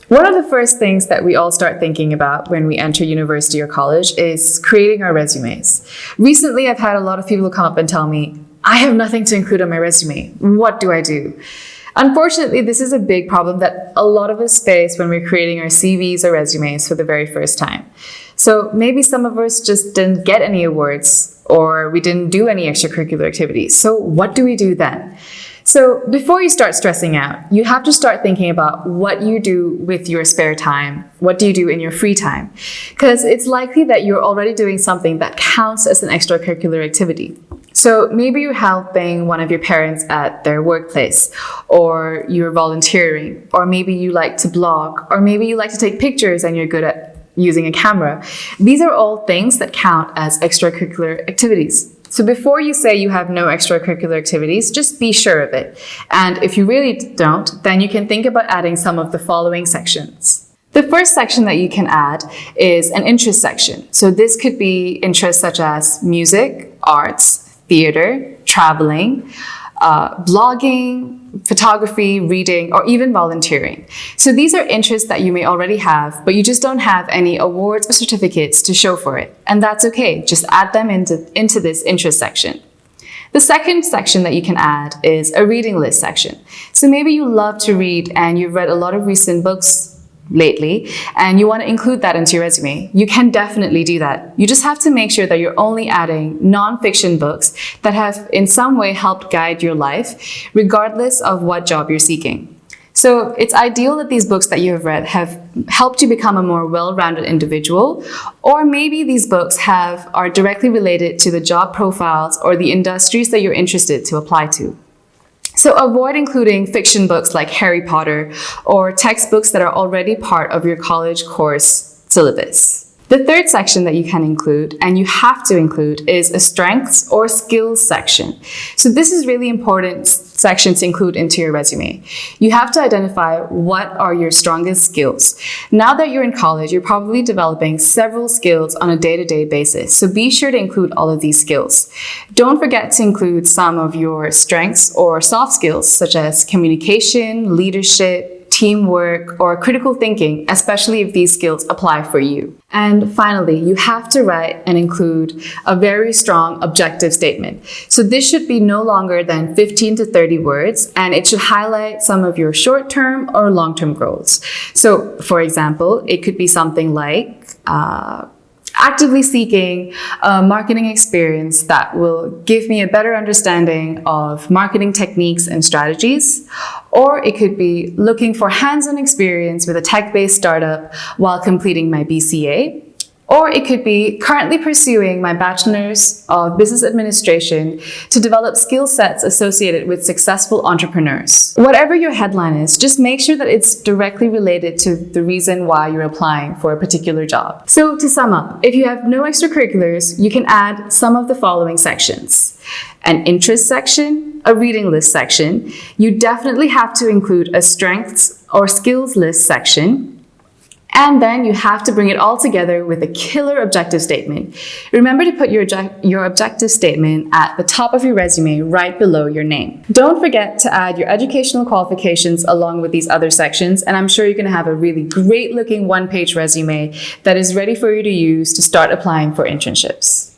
One of the first things that we all start thinking about when we enter university or college is creating our resumes. Recently, I've had a lot of people come up and tell me, I have nothing to include on my resume. What do I do? Unfortunately, this is a big problem that a lot of us face when we're creating our CVs or resumes for the very first time. So maybe some of us just didn't get any awards or we didn't do any extracurricular activities. So what do we do then? So before you start stressing out, you have to start thinking about what you do with your spare time. What do you do in your free time? Because it's likely that you're already doing something that counts as an extracurricular activity. So maybe you're helping one of your parents at their workplace, or you're volunteering, or maybe you like to blog, or maybe you like to take pictures and you're good at using a camera. These are all things that count as extracurricular activities. So before you say you have no extracurricular activities, just be sure of it. And if you really don't, then you can think about adding some of the following sections. The first section that you can add is an interest section. So this could be interests such as music, arts, theater, traveling, blogging, photography, reading, or even volunteering. So these are interests that you may already have, but you just don't have any awards or certificates to show for it. And that's okay, just add them into this interest section. The second section that you can add is a reading list section. So maybe you love to read and you've read a lot of recent books lately, and you want to include that into your resume. You can definitely do that. You just have to make sure that you're only adding non-fiction books that have in some way helped guide your life, regardless of what job you're seeking. So it's ideal that these books that you have read have helped you become a more well-rounded individual, or maybe these books are directly related to the job profiles or the industries that you're interested to apply to. So avoid including fiction books like Harry Potter or textbooks that are already part of your college course syllabus. The third section that you can include, and you have to include, is a strengths or skills section. So this is really important section to include into your resume. You have to identify what are your strongest skills. Now that you're in college, you're probably developing several skills on a day-to-day basis. So be sure to include all of these skills. Don't forget to include some of your strengths or soft skills, such as communication, leadership, teamwork, or critical thinking, especially if these skills apply for you. And finally, you have to write and include a very strong objective statement. So this should be no longer than 15 to 30 words, and it should highlight some of your short-term or long-term goals. So for example, it could be something like, actively seeking a marketing experience that will give me a better understanding of marketing techniques and strategies. Or it could be looking for hands-on experience with a tech-based startup while completing my BCA. Or it could be currently pursuing my Bachelor's of Business Administration to develop skill sets associated with successful entrepreneurs. Whatever your headline is, just make sure that it's directly related to the reason why you're applying for a particular job. So to sum up, if you have no extracurriculars, you can add some of the following sections: an interest section, a reading list section. You definitely have to include a strengths or skills list section. And then you have to bring it all together with a killer objective statement. Remember to put your objective statement at the top of your resume, right below your name. Don't forget to add your educational qualifications along with these other sections, and I'm sure you're going to have a really great looking one-page resume that is ready for you to use to start applying for internships.